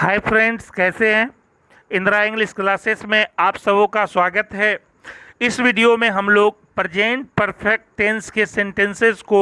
Hi friends, कैसे हैं। Indira English classes में आप सबों का स्वागत है। इस वीडियो में हम लोग प्रेजेंट परफेक्ट टेंस के सेंटेंसेस को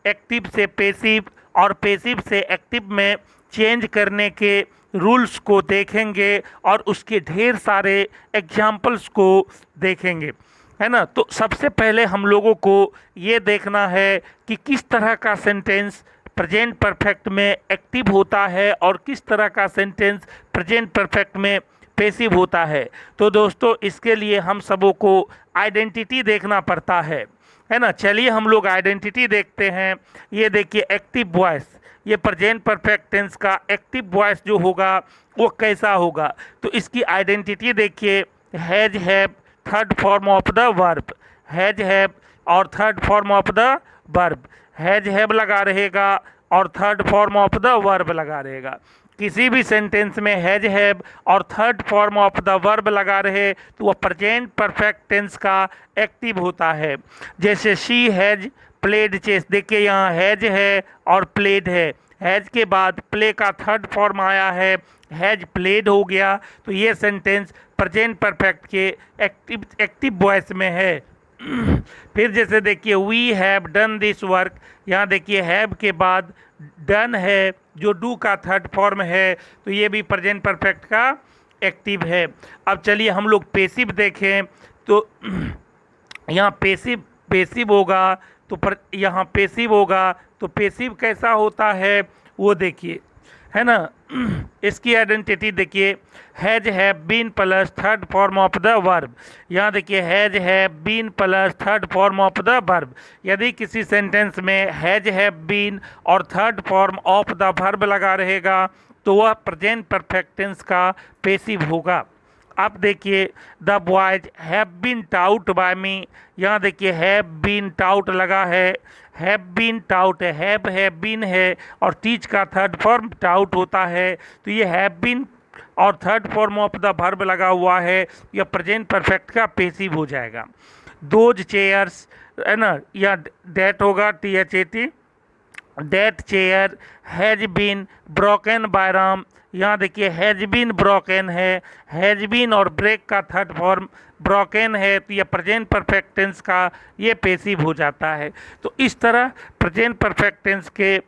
एक्टिव से पेसिव और पेसिव से एक्टिव में चेंज करने के रूल्स को देखेंगे और उसके ढेर सारे एग्जाम्पल्स को देखेंगे, है ना। तो सबसे पहले हम लोगों को ये देखना है कि किस तरह का सेंटेंस प्रेजेंट परफेक्ट में एक्टिव होता है और किस तरह का सेंटेंस प्रेजेंट परफेक्ट में पैसिव होता है। तो दोस्तों, इसके लिए हम सबों को आइडेंटिटी देखना पड़ता है ना। चलिए हम लोग आइडेंटिटी देखते हैं। ये देखिए, एक्टिव वॉइस, ये प्रेजेंट परफेक्ट टेंस का एक्टिव वॉइस जो होगा वो कैसा होगा। तो इसकी आइडेंटिटी देखिए, has have third form of the verb, has have और third form of the verb, has have लगा रहेगा और third form of the verb लगा रहेगा। किसी भी सेंटेंस में हैज हैव और third form of the verb लगा रहे तो वह प्रेजेंट परफेक्ट टेंस का एक्टिव होता है। जैसे शी हैज प्लेड चेस, देखिए यहाँ हैज है और प्लेड है। हैज के बाद प्ले का थर्ड फॉर्म आया है, हैज प्लेड हो गया। तो ये सेंटेंस प्रेजेंट परफेक्ट के एक्टिव वॉइस में है। फिर जैसे देखिए, we have done this work, यहाँ देखिए हैव के बाद डन है जो डू का थर्ड फॉर्म है, तो ये भी प्रेजेंट परफेक्ट का एक्टिव है। अब चलिए हम लोग पेसिव देखें। तो यहाँ पेसिव पेसिव होगा तो यहाँ पेसिव होगा तो पेसिव कैसा होता है वो देखिए, है ना। इसकी आइडेंटिटी देखिए, has have been plus third form of the verb, यहाँ देखिए has have been plus third form of the verb. यदि किसी सेंटेंस में हैज हैव बीन और third form of the verb लगा रहेगा तो वह प्रेजेंट परफेक्ट टेंस का पेसिव होगा। आप देखिए, the boys have been taught by me, यहाँ देखिए हैव बीन टाउट लगा है बीन टाउट है बीन है और टीच का थर्ड फॉर्म टाउट होता है, तो ये हैव बीन और third form of the verb लगा हुआ है, यह प्रेजेंट परफेक्ट का पेसिव हो जाएगा। दोज चेयर्स, है ना, या डेट होगा THAT, that chair has been broken by Ram, यहाँ देखिए has been broken has been और ब्रेक का थर्ड फॉर्म ब्रोकन है, तो यह प्रेजेंट परफेक्ट टेंस का ये पेसिव हो जाता है। तो इस तरह प्रेजेंट परफेक्ट टेंस के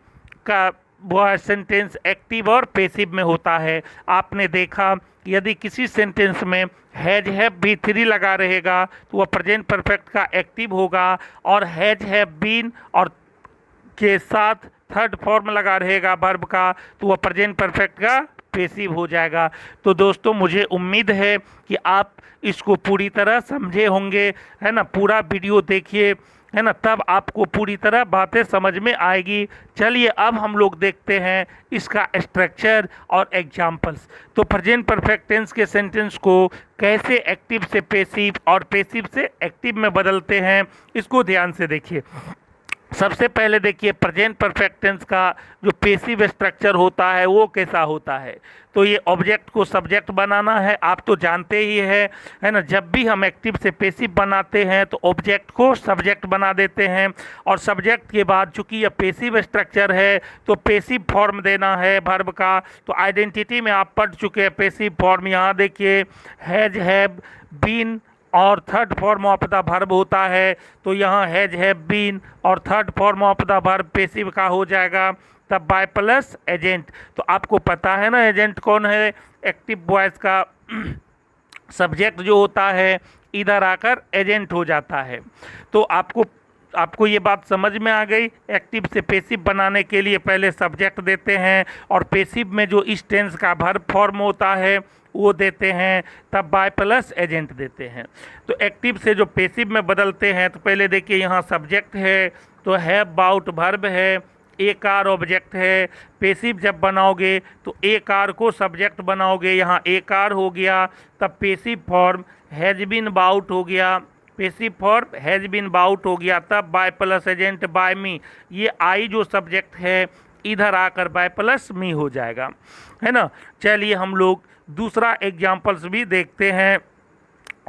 का वह सेंटेंस एक्टिव और पेसिव में होता है। आपने देखा, यदि किसी सेंटेंस में हैज हैव भी थ्री लगा रहेगा तो वह प्रेजेंट परफेक्ट का एक्टिव होगा, और हैज हैव बीन और के साथ थर्ड फॉर्म लगा रहेगा वर्ब का तो वह प्रेजेंट परफेक्ट का पेसिव हो जाएगा। तो दोस्तों, मुझे उम्मीद है कि आप इसको पूरी तरह समझे होंगे, है ना। पूरा वीडियो देखिए, है ना, तब आपको पूरी तरह बातें समझ में आएगी। चलिए अब हम लोग देखते हैं इसका स्ट्रक्चर और एग्जाम्पल्स। तो प्रेजेंट परफेक्ट टेंस के सेंटेंस को कैसे एक्टिव से पेसिव और पेसिव से एक्टिव में बदलते हैं, इसको ध्यान से देखिए। सबसे पहले देखिए, प्रेजेंट परफेक्ट टेंस का जो पेसिव स्ट्रक्चर होता है वो कैसा होता है। तो ये ऑब्जेक्ट को सब्जेक्ट बनाना है, आप तो जानते ही है ना। जब भी हम एक्टिव से पेसिव बनाते हैं तो ऑब्जेक्ट को सब्जेक्ट बना देते हैं, और सब्जेक्ट के बाद चूंकि यह पेसिव स्ट्रक्चर है तो पेसिव फॉर्म देना है वर्ब का। तो आइडेंटिटी में आप पढ़ चुके हैं पेसिव फॉर्म। यहाँ देखिए, हैज हैव बीन और third form of the verb होता है, तो यहाँ हैज हैव बीन और third form of the verb passive का हो जाएगा। तब बाय प्लस एजेंट, तो आपको पता है ना एजेंट कौन है। एक्टिव वॉइस का सब्जेक्ट जो होता है इधर आकर एजेंट हो जाता है। तो आपको ये बात समझ में आ गई। एक्टिव से पेसिव बनाने के लिए पहले सब्जेक्ट देते हैं और पेसिव में जो इस टेंस का वर्ब फॉर्म होता है वो देते हैं, तब बाय प्लस एजेंट देते हैं। तो एक्टिव से जो पेसिव में बदलते हैं, तो पहले देखिए यहाँ सब्जेक्ट है तो हैव बाउट वर्ब है, एक आर ऑब्जेक्ट है। पेसिव जब बनाओगे तो एक आर को सब्जेक्ट बनाओगे, यहाँ एक आर हो गया, तब passive form has been bought हो गया, passive form has been bought हो गया, तब by plus agent by me, ये आई जो सब्जेक्ट है इधर आकर बाय प्लस मी हो जाएगा, है ना। चलिए हम लोग दूसरा एग्जाम्पल्स भी देखते हैं।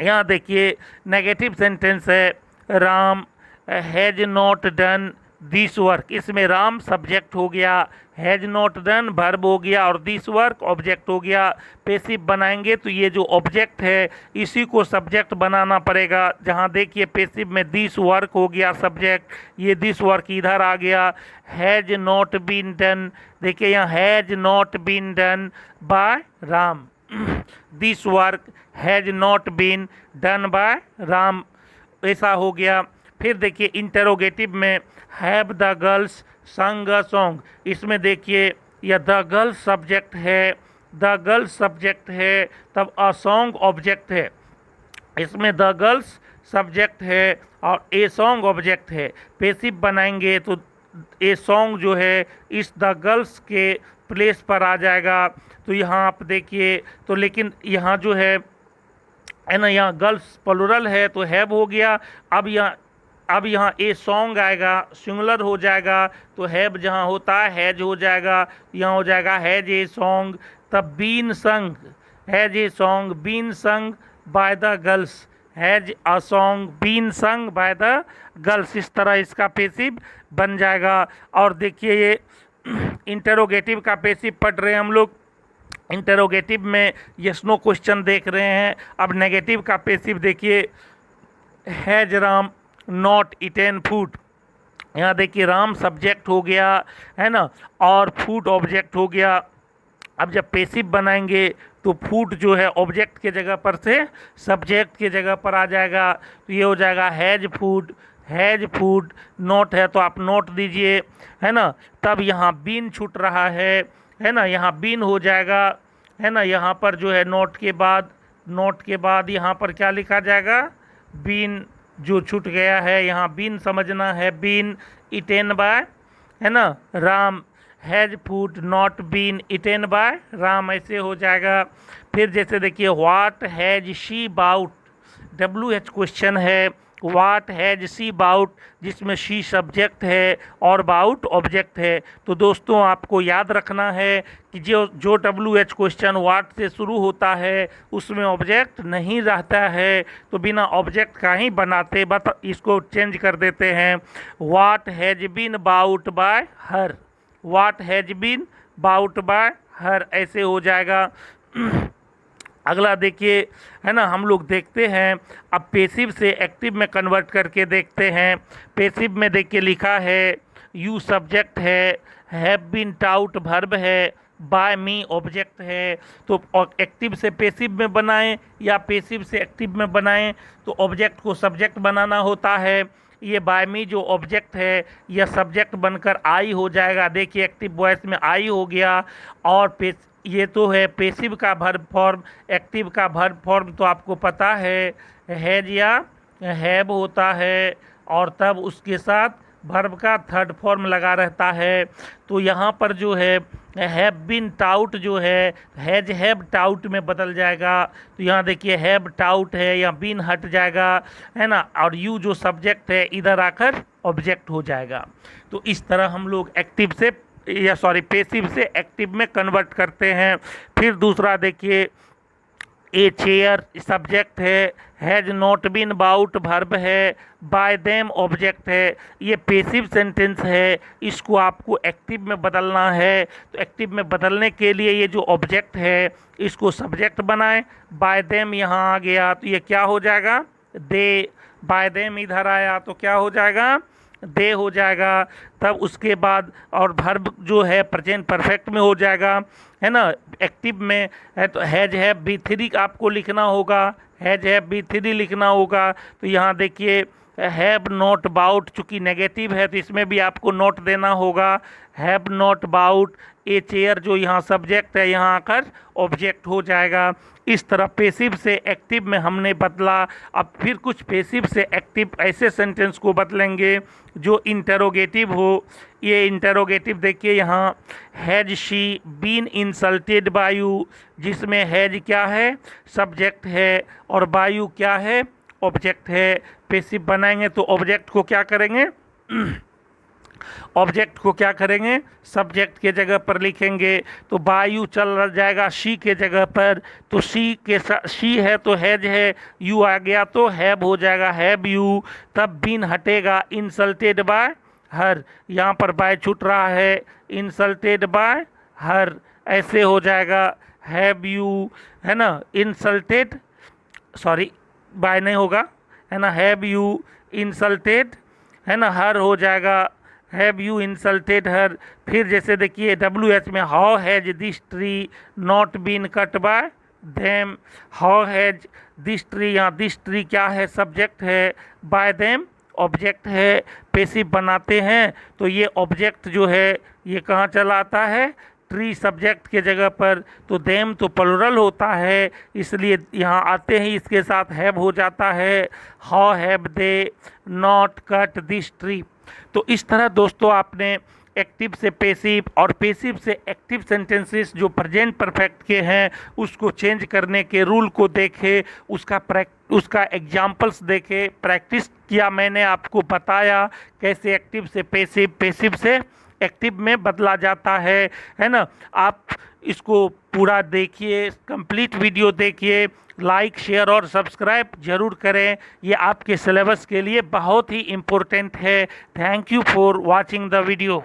यहाँ देखिए, नेगेटिव सेंटेंस है, Ram has not done this work, इसमें राम सब्जेक्ट हो गया, हैज नॉट डन वर्ब हो गया और दिस वर्क ऑब्जेक्ट हो गया। पेसिव बनाएंगे तो ये जो ऑब्जेक्ट है इसी को सब्जेक्ट बनाना पड़ेगा। जहाँ देखिए पेसिव में दिस वर्क हो गया सब्जेक्ट, ये दिस वर्क इधर आ गया। हैज नॉट बीन डन, देखिए यहाँ has not been done by Ram, this work has not been done by Ram, ऐसा हो गया। फिर देखिए इंटेरोगेटिव में हैव द गर्ल्स संग अ सॉन्ग, इसमें देखिए यह द गर्ल्स सब्जेक्ट है, द गर्ल्स सब्जेक्ट है, तब अ सॉन्ग ऑब्जेक्ट है। इसमें द गर्ल्स सब्जेक्ट है और ए सॉन्ग ऑब्जेक्ट है। पेसिव बनाएंगे तो ए सॉन्ग जो है इस द गर्ल्स के प्लेस पर आ जाएगा। तो यहाँ आप देखिए तो, लेकिन यहाँ जो है ना, यहाँ गर्ल्स प्लुरल है तो हैव हो गया। अब यहाँ ए सॉन्ग आएगा, सिंगुलर हो जाएगा, तो हैव जहाँ होता है हैज हो जाएगा, यहाँ हो जाएगा हैज ए सॉन्ग। तब been sung, has a song been sung by the girls, has a song been sung by the girls, इस तरह इसका पेसिव बन जाएगा। और देखिए ये इंटेरोगेटिव का पेसिव पढ़ रहे हैं हम लोग। इंटेरोगेटिव में यस नो क्वेश्चन देख रहे हैं। अब नेगेटिव का पेसिव देखिए, has Ram not eaten food, यहाँ देखिए राम सब्जेक्ट हो गया है ना, और फूड ऑब्जेक्ट हो गया। अब जब पेसिव बनाएंगे तो फूड जो है ऑब्जेक्ट के जगह पर से सब्जेक्ट के जगह पर आ जाएगा, तो ये हो जाएगा has food, has food. Note है तो आप नोट दीजिए, है ना। तब यहाँ बीन छूट रहा है ना, यहाँ बीन हो जाएगा, है ना। यहाँ पर जो है नोट के बाद यहाँ पर क्या लिखा जाएगा, बीन जो छूट गया है, यहाँ बीन समझना है, बीन इटेन बाय, है ना, Ram. Has food not been eaten by Ram, ऐसे हो जाएगा। फिर जैसे देखिए what has she bought, WH question है, व्हाट हैज सी बाउट, जिसमें शी सब्जेक्ट है और बाउट ऑब्जेक्ट है। तो दोस्तों आपको याद रखना है कि जो WH क्वेश्चन व्हाट से शुरू होता है उसमें ऑब्जेक्ट नहीं रहता है, तो बिना ऑब्जेक्ट का ही बनाते, बस इसको चेंज कर देते हैं। What has been bought by her, what has been bought by her, ऐसे हो जाएगा। अगला देखिए, है ना, हम लोग देखते हैं अब पेसिव से एक्टिव में कन्वर्ट करके देखते हैं। पेसिव में देखिए लिखा है यू सब्जेक्ट है, हैव बीन टाउट वर्ब है, बाय मी ऑब्जेक्ट है। तो एक्टिव से पेसिव में बनाएं या पेसिव से एक्टिव में बनाएं तो ऑब्जेक्ट को सब्जेक्ट बनाना होता है। ये बाय मी जो ऑब्जेक्ट है यह सब्जेक्ट बनकर आई हो जाएगा। देखिए एक्टिव वॉइस में आई हो गया। और ये तो है पेसिव का वर्ब फॉर्म। एक्टिव का वर्ब फॉर्म तो आपको पता है हैज या हैव होता है, और तब उसके साथ वर्ब का थर्ड फॉर्म लगा रहता है। तो यहाँ पर जो है हैव बीन टाउट जो है हैज हैव टाउट में बदल जाएगा। तो यहाँ देखिए हैव टाउट है, यहाँ बीन हट जाएगा, है ना, और यू जो सब्जेक्ट है इधर आकर ऑब्जेक्ट हो जाएगा। तो इस तरह हम लोग एक्टिव से पेसिव से एक्टिव में कन्वर्ट करते हैं। फिर दूसरा देखिए, ए चेयर सब्जेक्ट है, has not been bought verb है, बाय देम ऑब्जेक्ट है। ये पेसिव सेंटेंस है, इसको आपको एक्टिव में बदलना है। तो एक्टिव में बदलने के लिए ये जो ऑब्जेक्ट है इसको सब्जेक्ट बनाएं। बाय देम यहाँ आ गया तो ये क्या हो जाएगा, दे। बाय देम इधर आया तो क्या हो जाएगा, दे हो जाएगा। तब उसके बाद और वर्ब जो है प्रेजेंट परफेक्ट में हो जाएगा, है ना। एक्टिव में है तो हैज हैव बी थ्री आपको लिखना होगा, हैज हैव बी थ्री लिखना होगा। तो यहाँ देखिए हैव नॉट बाउट, चूँकि नेगेटिव है तो इसमें भी आपको नोट देना होगा, have not bought. A chair जो यहाँ सब्जेक्ट है यहाँ आकर ऑब्जेक्ट हो जाएगा। इस तरह पेसिव से एक्टिव में हमने बदला। अब फिर कुछ पेसिव से एक्टिव ऐसे सेंटेंस को बदलेंगे जो इंटेरोगेटिव हो। ये इंटेरोगेटिव देखिए यहाँ, has she been insulted by you, जिसमें हैज क्या है, सब्जेक्ट है, और बाय यू क्या है, ऑब्जेक्ट है। पेसिव बनाएंगे तो ऑब्जेक्ट को क्या करेंगे ऑब्जेक्ट को क्या करेंगे, सब्जेक्ट के जगह पर लिखेंगे। तो बाय यू चल जाएगा शी के जगह पर, तो शी है तो हैज है, यू आ गया तो हैव हो जाएगा, हैव यू। तब बीन हटेगा, इंसल्टेड बाय हर, यहाँ पर बाय छूट रहा है, इंसल्टेड बाय हर, ऐसे हो जाएगा हैव यू, है ना, इंसल्टेड, सॉरी बाय नहीं होगा, है ना, हैव यू इंसल्टेड, है ना, हर हो जाएगा हैव यू इंसल्टेड हर। फिर जैसे देखिए WH में how has this tree not been cut by them, how has this tree, यहाँ दिस ट्री क्या है, सब्जेक्ट है, बाय देम ऑब्जेक्ट है। पेसिव बनाते हैं तो ये ऑब्जेक्ट जो है ये कहाँ चला आता है, ट्री सब्जेक्ट के जगह पर, तो देम तो प्लुरल होता है, इसलिए यहाँ आते ही इसके साथ हैव हो जाता है, how have they not cut this tree. तो इस तरह दोस्तों आपने एक्टिव से पेसिव और पेसिव से एक्टिव सेंटेंसेस जो प्रेजेंट परफेक्ट के हैं उसको चेंज करने के रूल को देखे, उसका एग्जाम्पल्स देखे, प्रैक्टिस किया, मैंने आपको बताया कैसे एक्टिव से पेसिव, पेसिव से एक्टिव में बदला जाता है ना। आप इसको पूरा देखिए, कंप्लीट वीडियो देखिए, लाइक शेयर और सब्सक्राइब जरूर करें, ये आपके सिलेबस के लिए बहुत ही इम्पोर्टेंट है। Thank you for watching the video.